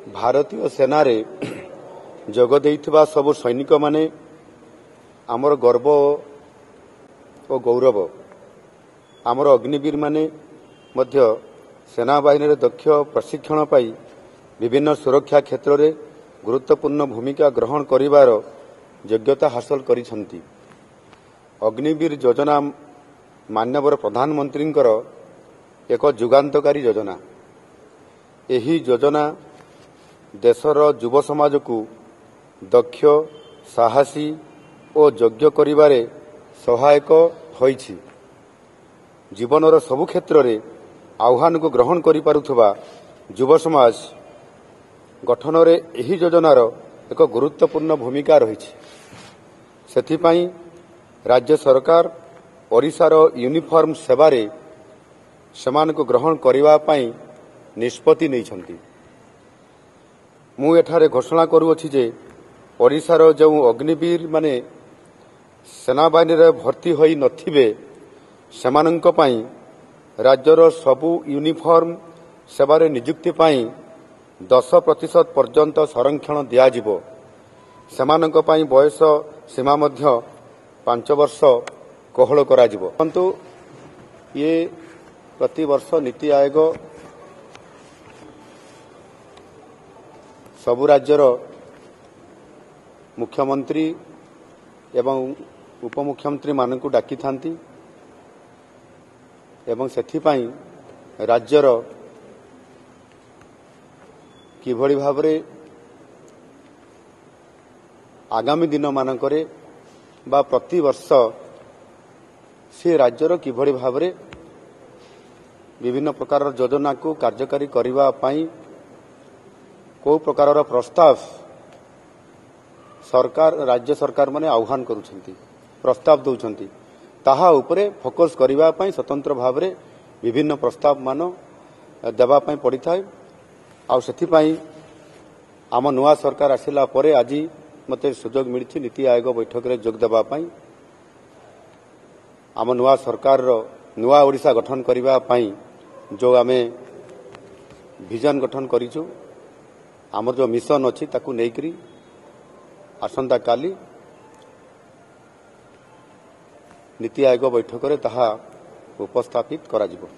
भारतीय सेना रे जोग देइथिबा सब सैनिक माने आमर गर्व और गौरव। आमर अग्निवीर माने मध्य सेना बाहिनी दक्ष प्रशिक्षण पाई विभिन्न सुरक्षा क्षेत्र में गुरुत्वपूर्ण भूमिका ग्रहण करिवार योग्यता हासिल करिसंती। अग्निवीर योजना माननीय प्रधानमंत्री एक जुगांतकारी योजना। एही योजना देशर युव समाज को दक्ष साहसी और योग्य करिवारे सहायक होइछि। जीवनर सबु क्षेत्र में आह्वान को ग्रहण करि पारुथबा युव समाज गठन रे एही योजनार एक गुरुत्वपूर्ण भूमिका रहिछि। सेथिपाई राज्य सरकार ओडिशार यूनिफॉर्म सेवारे समान को ग्रहण करिवा पाई निष्पत्ति नैछंती। मु एठारे घोषणा करूअछि जे ओडिशार जो अग्निवीर माने सेना बाहिनी रे भर्ती होई नथिबे सेमानंक पाई राज्यर सबु यूनिफॉर्म सेवारे नियुक्ति पाई 10% पर्यंत संरक्षण दियाजिबो। सेमानंक पाई बयस सीमा मध्य 5 वर्ष कोहल कराजिबो। परंतु ये प्रति वर्ष नीति आयोग सबु राज्यर मुख्यमंत्री एवं उपमुख्यमंत्री मानकु डाकी थांती एवं सेथिपाई राज्यर किभଳି भावरे आगामी दिन मानकरे बा प्रति वर्ष से राज्यर किभଳି भावरे विभिन्न प्रकार योजना को कार्यकारी करिवा पाई को प्रकार प्रस्ताव सरकार राज्य सरकार माने आह्वान करुछंती प्रस्ताव दउछंती ताहा उपरे फोकस करिवा पाई स्वतंत्र भावरे विभिन्न प्रस्ताव मान देवा पाई पड़ी थाए। आ सेथि पाई आम नुआ सरकार आसिला परे आज मते सुजोग मिलछि नीति आयोग बैठक रे जोग देवा पाई। आम नुआ सरकार रो नुआ ओडिशा गठन करिवा पाई जो आमे विजन गठन करिछु आमर जो मिशन अछि ताकू नेकरी आसंता काली नीति आयोग बैठक रे ताहा उपस्थापित करा जिवो।